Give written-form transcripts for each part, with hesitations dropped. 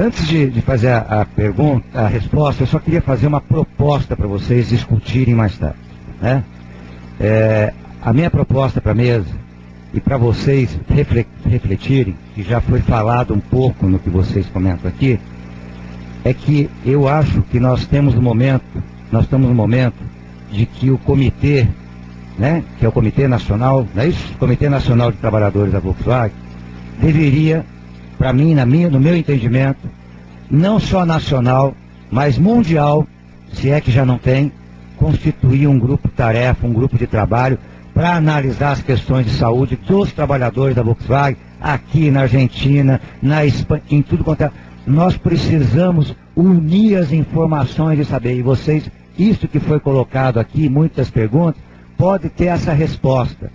Antes de fazer a pergunta, a resposta, eu só queria fazer uma proposta para vocês discutirem mais tarde, né? A minha proposta para a mesa e para vocês refletirem, que já foi falado um pouco no que vocês comentam aqui, é que eu acho que nós estamos no momento de que o comitê, né, que é o Comitê Nacional, não é isso? O Comitê Nacional de Trabalhadores da Volkswagen, deveria, para mim, no meu entendimento, não só nacional, mas mundial, se é que já não tem, constituir um grupo-tarefa, um grupo de trabalho, para analisar as questões de saúde dos trabalhadores da Volkswagen, aqui na Argentina, na Espanha, em tudo quanto é. Nós precisamos unir as informações e saber. E vocês, isso que foi colocado aqui, muitas perguntas, pode ter essa resposta.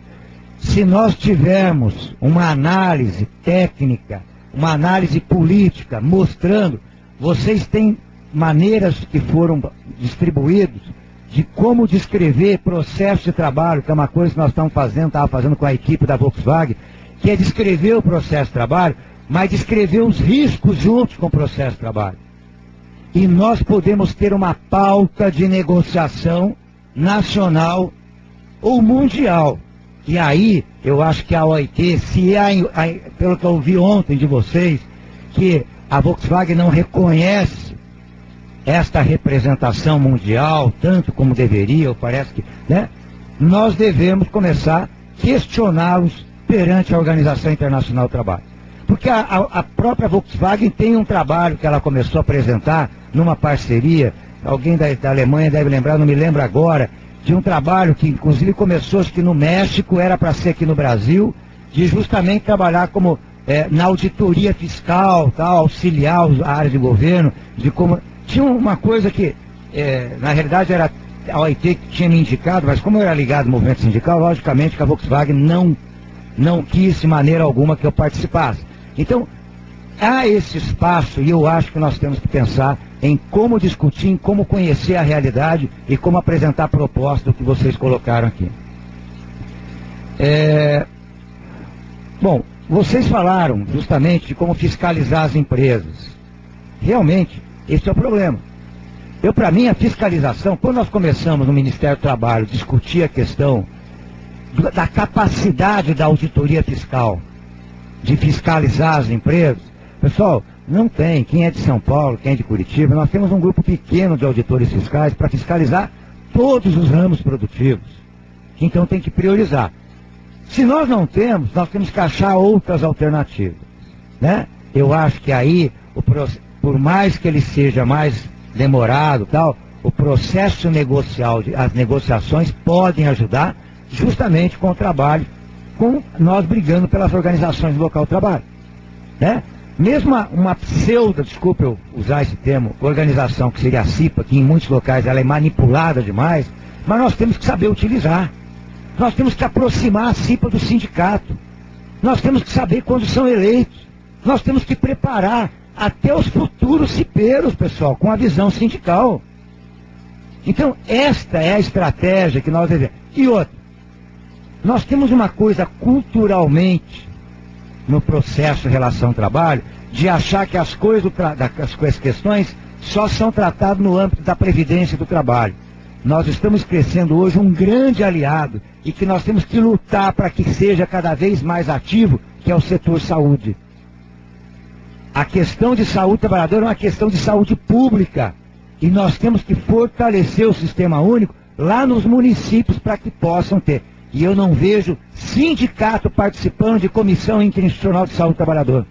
Se nós tivermos uma análise técnica, uma análise política, mostrando, vocês têm maneiras que foram distribuídas de como descrever processo de trabalho, que é uma coisa que nós estava fazendo com a equipe da Volkswagen, que é descrever o processo de trabalho, mas descrever os riscos juntos com o processo de trabalho. E nós podemos ter uma pauta de negociação nacional ou mundial. E aí, eu acho que a OIT, pelo que eu ouvi ontem de vocês, que a Volkswagen não reconhece esta representação mundial, tanto como deveria, ou parece que, né? Nós devemos começar a questioná-los perante a Organização Internacional do Trabalho. Porque a própria Volkswagen tem um trabalho que ela começou a apresentar numa parceria, alguém da Alemanha deve lembrar, não me lembro agora, de um trabalho que inclusive começou, acho que no México, era para ser aqui no Brasil, de justamente trabalhar como na auditoria fiscal, tal, auxiliar a área de governo, de como... Tinha uma coisa que, na realidade, era a OIT que tinha me indicado, mas como eu era ligado ao movimento sindical, logicamente que a Volkswagen não quis de maneira alguma que eu participasse. Então, há esse espaço e eu acho que nós temos que pensar em como discutir, em como conhecer a realidade e como apresentar a proposta do que vocês colocaram aqui. Bom, vocês falaram justamente de como fiscalizar as empresas. Realmente, esse é o problema. Para mim, a fiscalização, quando nós começamos no Ministério do Trabalho discutir a questão da capacidade da auditoria fiscal, de fiscalizar as empresas, pessoal, não tem. Quem é de São Paulo, quem é de Curitiba, nós temos um grupo pequeno de auditores fiscais para fiscalizar todos os ramos produtivos. Então tem que priorizar. Se nós não temos, nós temos que achar outras alternativas, né? Eu acho que aí, por mais que ele seja mais demorado, tal, o processo negocial, as negociações podem ajudar justamente com o trabalho, com nós brigando pelas organizações do local de trabalho, né? Mesmo uma pseudo, desculpa eu usar esse termo, organização que seria a CIPA, que em muitos locais ela é manipulada demais, mas nós temos que saber utilizar. Nós temos que aproximar a CIPA do sindicato. Nós temos que saber quando são eleitos. Nós temos que preparar até os futuros cipeiros, pessoal, com a visão sindical. Então, esta é a estratégia que nós devemos. E outra, nós temos uma coisa culturalmente no processo de relação ao trabalho, de achar que as questões só são tratadas no âmbito da previdência do trabalho. Nós estamos crescendo hoje um grande aliado e que nós temos que lutar para que seja cada vez mais ativo, que é o setor saúde. A questão de saúde trabalhadora é uma questão de saúde pública e nós temos que fortalecer o sistema único lá nos municípios para que possam ter. E eu não vejo sindicato participando de comissão interinstitucional de saúde do trabalhador.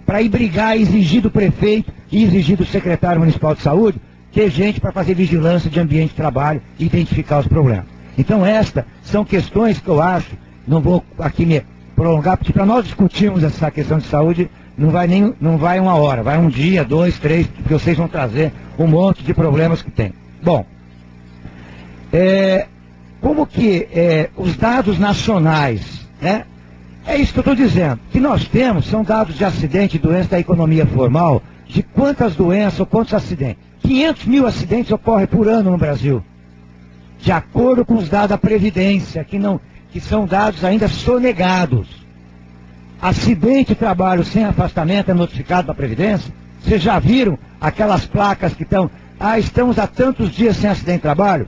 Para ir brigar e exigir do prefeito e exigir do secretário municipal de saúde, ter gente para fazer vigilância de ambiente de trabalho e identificar os problemas. Então estas são questões que eu acho, não vou aqui me prolongar, porque para nós discutirmos essa questão de saúde, não vai uma hora, vai um dia, 2, 3, porque vocês vão trazer um monte de problemas que tem. Bom, como que os dados nacionais, né? É isso que eu estou dizendo. O que nós temos são dados de acidente e doença da economia formal, de quantas doenças ou quantos acidentes. 500 mil acidentes ocorrem por ano no Brasil. De acordo com os dados da Previdência, que são dados ainda sonegados. Acidente de trabalho sem afastamento é notificado da Previdência? Vocês já viram aquelas placas que estão, estamos há tantos dias sem acidente de trabalho?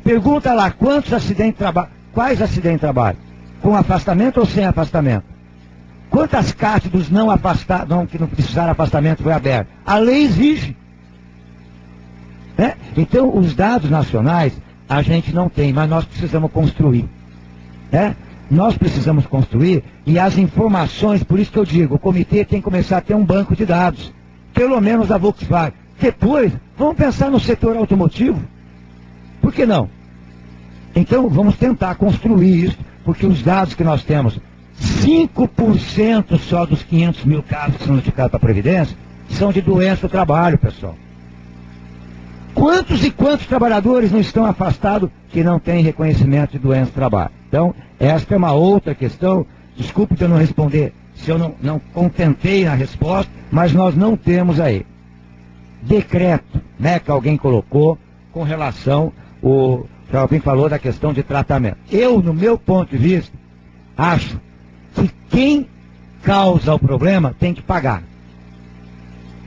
Pergunta lá, quantos acidentes de trabalho, quais acidentes de trabalho? Com afastamento ou sem afastamento? Quantas CAT dos não afastados, que não precisaram afastamento foi aberto? A lei exige. Né? Então, os dados nacionais a gente não tem, mas nós precisamos construir. Né? Nós precisamos construir e as informações, por isso que eu digo, o comitê tem que começar a ter um banco de dados, pelo menos da Volkswagen. Depois, vamos pensar no setor automotivo. Por que não? Então, vamos tentar construir isso, porque os dados que nós temos, 5% só dos 500 mil casos que são notificados para a Previdência, são de doença do trabalho, pessoal. Quantos e quantos trabalhadores não estão afastados que não têm reconhecimento de doença do trabalho? Então, esta é uma outra questão. Desculpe se eu não responder, se eu não contentei na resposta, mas nós não temos aí decreto, né, que alguém colocou com relação, o Alvin falou da questão de tratamento. Eu, no meu ponto de vista, acho que quem causa o problema tem que pagar.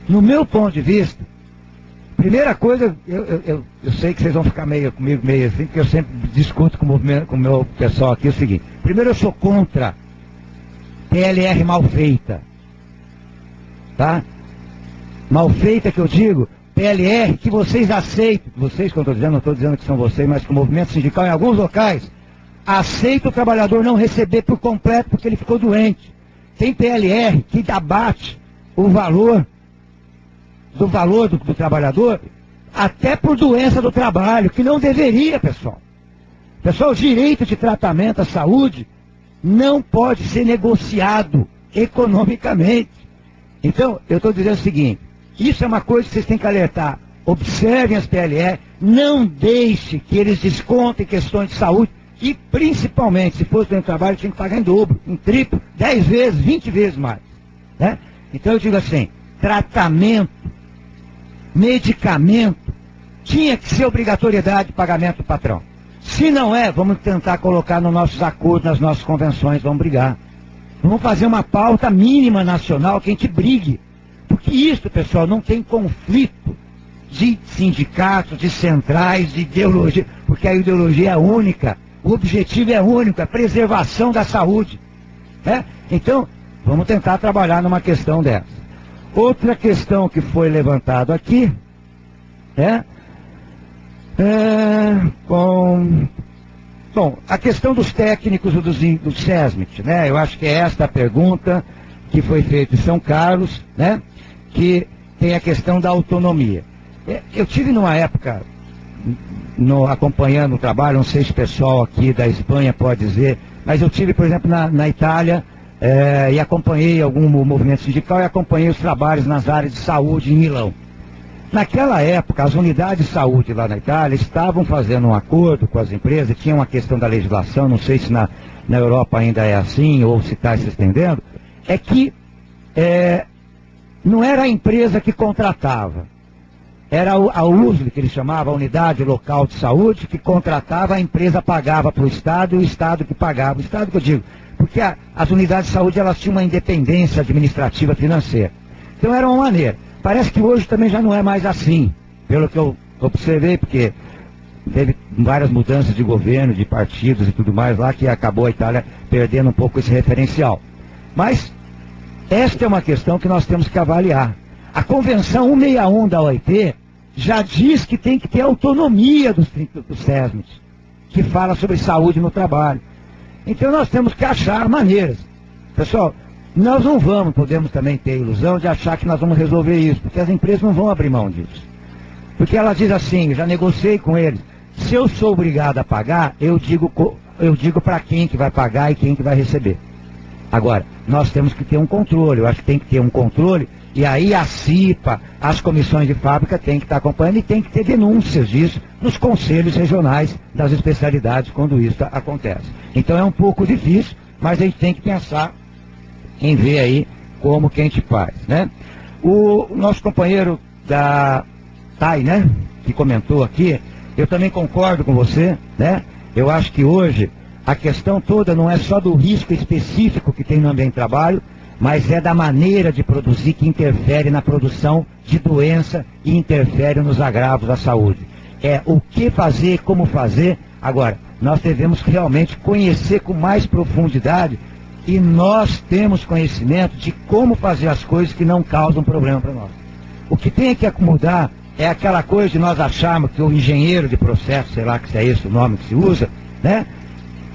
No meu ponto de vista, primeira coisa, eu sei que vocês vão ficar comigo meio assim, porque eu sempre discuto com o meu pessoal aqui o seguinte. Primeiro, eu sou contra PLR mal feita. Tá? Mal feita que eu digo, PLR que vocês aceitam. Vocês, que eu estou dizendo, não estou dizendo que são vocês, mas que o movimento sindical em alguns locais aceita o trabalhador não receber por completo porque ele ficou doente. Tem PLR que abate o valor do trabalhador, até por doença do trabalho, que não deveria, pessoal. Pessoal, o direito de tratamento à saúde não pode ser negociado economicamente. Então, eu estou dizendo o seguinte, isso é uma coisa que vocês têm que alertar. Observem as PLR, não deixe que eles descontem questões de saúde, e principalmente, se fosse dentro do trabalho, tinha que pagar em dobro, em triplo, 10 vezes, 20 vezes mais. Né? Então eu digo assim, tratamento, medicamento, tinha que ser obrigatoriedade de pagamento do patrão. Se não é, vamos tentar colocar nos nossos acordos, nas nossas convenções, vamos brigar. Vamos fazer uma pauta mínima nacional que a gente brigue. Porque isso, pessoal, não tem conflito de sindicatos, de centrais, de ideologia, porque a ideologia é única, o objetivo é único, é a preservação da saúde. Né? Então, vamos tentar trabalhar numa questão dessa. Outra questão que foi levantada aqui bom, a questão dos técnicos do SESMIT, né? Eu acho que é esta a pergunta que foi feita em São Carlos, né? Que tem a questão da autonomia. Eu tive numa época, acompanhando o trabalho, não sei se o pessoal aqui da Espanha pode dizer, mas eu tive, por exemplo, na Itália, e acompanhei algum movimento sindical e acompanhei os trabalhos nas áreas de saúde em Milão. Naquela época, as unidades de saúde lá na Itália estavam fazendo um acordo com as empresas, tinha uma questão da legislação, não sei se na Europa ainda é assim ou se está se estendendo, é que não era a empresa que contratava, era a USL, que eles chamavam, a Unidade Local de Saúde, que contratava, a empresa pagava para o Estado e o Estado que pagava. O Estado que eu digo, porque as unidades de saúde elas tinham uma independência administrativa financeira. Então era uma maneira. Parece que hoje também já não é mais assim, pelo que eu observei, porque teve várias mudanças de governo, de partidos e tudo mais lá, que acabou a Itália perdendo um pouco esse referencial. Mas esta é uma questão que nós temos que avaliar. A Convenção 161 da OIT já diz que tem que ter autonomia do SESMIT, que fala sobre saúde no trabalho. Então nós temos que achar maneiras. Pessoal, nós não podemos também ter a ilusão de achar que nós vamos resolver isso, porque as empresas não vão abrir mão disso. Porque ela diz assim, eu já negociei com eles, se eu sou obrigado a pagar, eu digo para quem que vai pagar e quem que vai receber. Agora, nós temos que ter um controle, eu acho que tem que ter um controle, e aí a CIPA, as comissões de fábrica têm que estar acompanhando e tem que ter denúncias disso nos conselhos regionais das especialidades quando isso acontece. Então é um pouco difícil, mas a gente tem que pensar em ver aí como que a gente faz, né? O nosso companheiro da TAI, né, que comentou aqui, eu também concordo com você, né? Eu acho que hoje a questão toda não é só do risco específico que tem no ambiente de trabalho, mas é da maneira de produzir que interfere na produção de doença e interfere nos agravos da saúde. É o que fazer, como fazer. Agora, nós devemos realmente conhecer com mais profundidade, e nós temos conhecimento de como fazer as coisas que não causam problema para nós. O que tem que mudar é aquela coisa de nós acharmos que o engenheiro de processo, sei lá que se é esse o nome que se usa, né,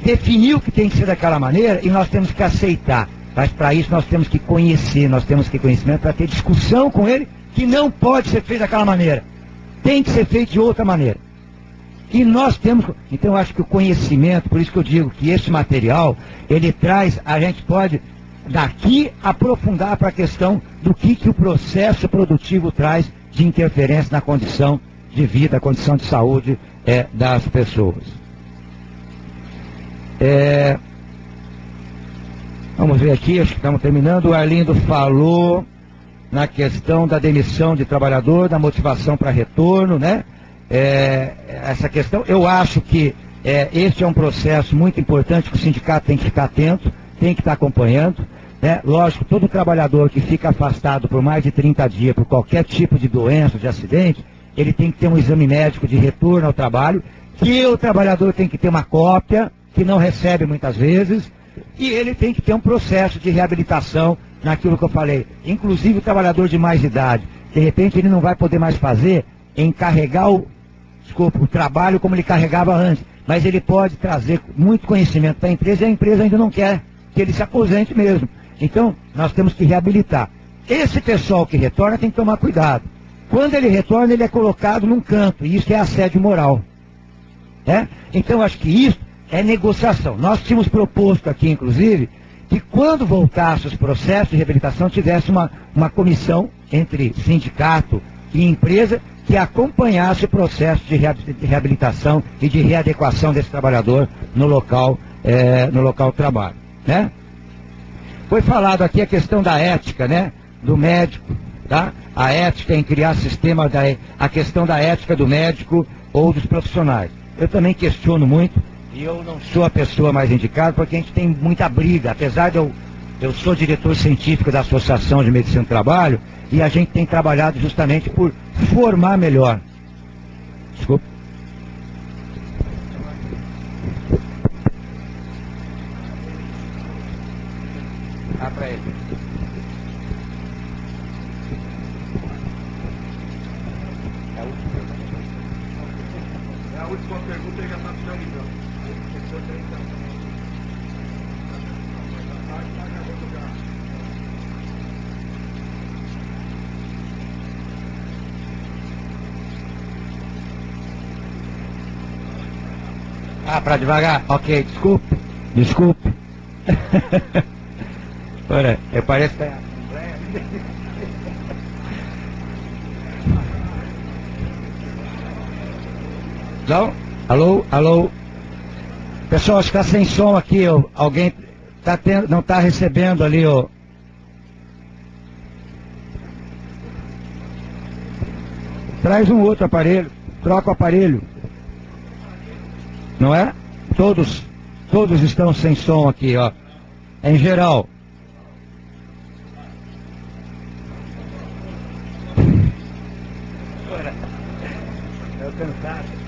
definiu que tem que ser daquela maneira e nós temos que aceitar. Mas para isso nós temos que conhecer, nós temos que ter conhecimento para ter discussão com ele, que não pode ser feito daquela maneira. Tem que ser feito de outra maneira. E nós temos, então eu acho que o conhecimento, por isso que eu digo que esse material, ele traz, a gente pode daqui aprofundar para a questão do que o processo produtivo traz de interferência na condição de vida, condição de saúde das pessoas. Vamos ver aqui, acho que estamos terminando. O Arlindo falou na questão da demissão de trabalhador, da motivação para retorno, né? Essa questão, eu acho que este é um processo muito importante que o sindicato tem que ficar atento, tem que estar acompanhando, né? Lógico, todo trabalhador que fica afastado por mais de 30 dias por qualquer tipo de doença, de acidente, ele tem que ter um exame médico de retorno ao trabalho, que o trabalhador tem que ter uma cópia, que não recebe muitas vezes, e ele tem que ter um processo de reabilitação naquilo que eu falei. Inclusive o trabalhador de mais idade, de repente ele não vai poder mais fazer, encarregar o trabalho como ele carregava antes, mas ele pode trazer muito conhecimento para a empresa e a empresa ainda não quer que ele se aposente mesmo. Então, nós temos que reabilitar. Esse pessoal que retorna tem que tomar cuidado. Quando ele retorna, ele é colocado num canto, e isso é assédio moral. Então, acho que isso é negociação. Nós tínhamos proposto aqui, inclusive, que quando voltasse os processos de reabilitação, tivesse uma comissão entre sindicato e empresa que acompanhasse o processo de reabilitação e de readequação desse trabalhador no local de trabalho, né? Foi falado aqui a questão da ética, né, do médico, tá? A ética em criar sistema, a questão da ética do médico ou dos profissionais. Eu também questiono muito, e eu não sou a pessoa mais indicada, porque a gente tem muita briga, apesar de eu sou diretor científico da Associação de Medicina do Trabalho, e a gente tem trabalhado justamente por formar melhor. Desculpa. Para ele. É a última pergunta, ele já está finalizando. Para devagar? Ok, desculpe. Olha, parece que está em Não? Alô? Pessoal, acho que está sem som aqui, ó. Alguém não está recebendo ali, ó. Traz um outro aparelho, troca o aparelho. Não é? Todos estão sem som aqui, ó. Em geral. É o cansaço.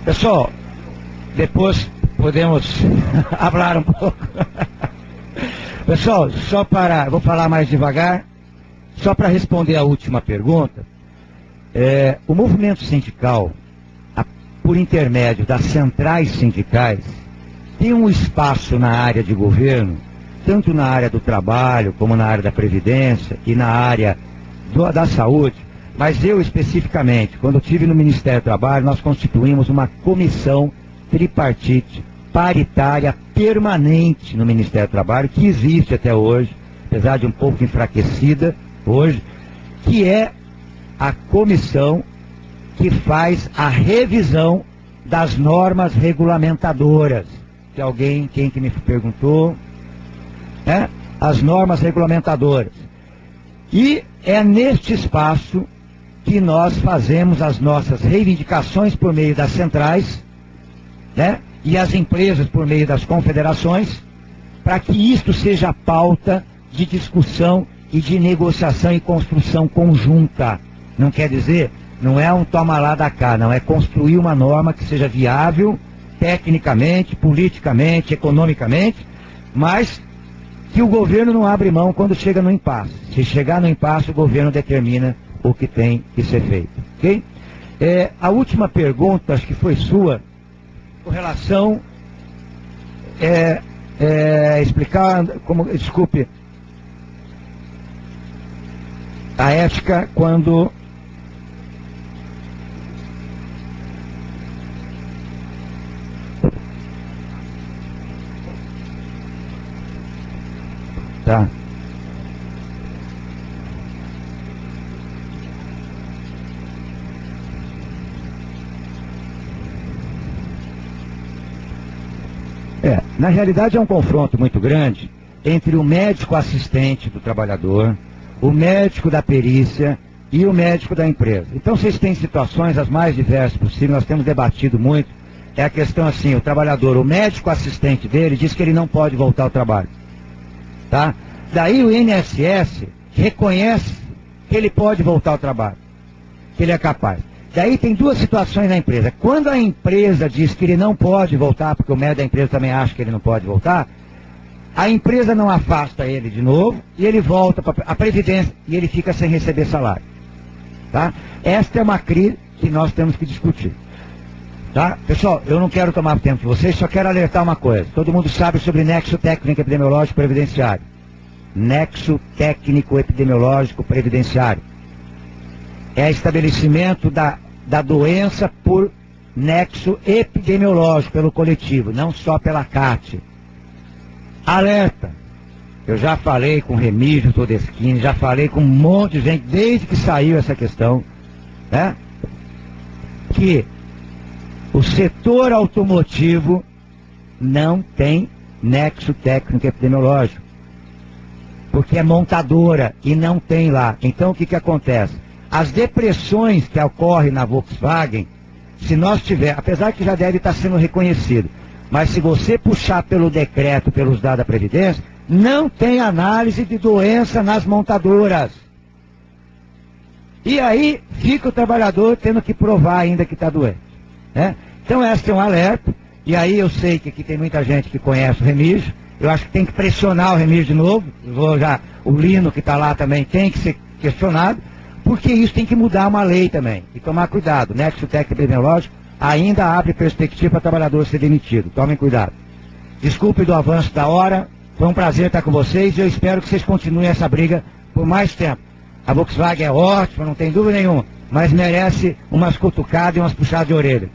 Pessoal, depois podemos falar um pouco. Pessoal, vou falar mais devagar, só para responder a última pergunta. O movimento sindical, por intermédio das centrais sindicais, tem um espaço na área de governo, tanto na área do trabalho, como na área da previdência e na área da saúde. Mas eu especificamente, quando eu estive no Ministério do Trabalho, nós constituímos uma comissão tripartite, paritária, permanente no Ministério do Trabalho, que existe até hoje, apesar de um pouco enfraquecida hoje, que é a comissão que faz a revisão das normas regulamentadoras. Quem que me perguntou? As normas regulamentadoras. E é neste espaço que nós fazemos as nossas reivindicações por meio das centrais, né? e as empresas por meio das confederações, para que isto seja pauta de discussão e de negociação e construção conjunta. Não quer dizer, não é um toma lá da cá, não, é construir uma norma que seja viável, tecnicamente, politicamente, economicamente, mas que o governo não abre mão quando chega no impasse. Se chegar no impasse, o governo determina o que tem que ser feito. Ok? A última pergunta, acho que foi sua, com relação explicar como, desculpe, a ética quando tá. Na realidade é um confronto muito grande entre o médico assistente do trabalhador, o médico da perícia e o médico da empresa. Então vocês têm situações as mais diversas possíveis, nós temos debatido muito, é a questão assim, o trabalhador, o médico assistente dele diz que ele não pode voltar ao trabalho. Tá? Daí o INSS reconhece que ele pode voltar ao trabalho, que ele é capaz. Daí tem duas situações na empresa. Quando a empresa diz que ele não pode voltar, porque o médico da empresa também acha que ele não pode voltar, a empresa não afasta ele de novo e ele volta para a Previdência e ele fica sem receber salário. Tá? Esta é uma crise que nós temos que discutir. Tá? Pessoal, eu não quero tomar tempo de vocês, só quero alertar uma coisa. Todo mundo sabe sobre nexo técnico epidemiológico previdenciário. Nexo técnico epidemiológico previdenciário. É estabelecimento da doença por nexo epidemiológico, pelo coletivo, não só pela CAT. Alerta! Eu já falei com Remígio Todeschini, já falei com um monte de gente, desde que saiu essa questão, né? Que o setor automotivo não tem nexo técnico epidemiológico, porque é montadora e não tem lá. Então o que acontece? As depressões que ocorrem na Volkswagen, se nós tivermos, apesar que já deve estar sendo reconhecido, mas se você puxar pelo decreto, pelos dados da Previdência, não tem análise de doença nas montadoras. E aí fica o trabalhador tendo que provar ainda que está doente. Né? Então esse é um alerta, e aí eu sei que aqui tem muita gente que conhece o Remígio, eu acho que tem que pressionar o Remígio de novo, o Lino que está lá também tem que ser questionado, porque isso tem que mudar uma lei também, e tomar cuidado. O nexo técnico epidemiológico ainda abre perspectiva para o trabalhador ser demitido, tomem cuidado. Desculpe do avanço da hora, foi um prazer estar com vocês, e eu espero que vocês continuem essa briga por mais tempo. A Volkswagen é ótima, não tem dúvida nenhuma, mas merece umas cutucadas e umas puxadas de orelha.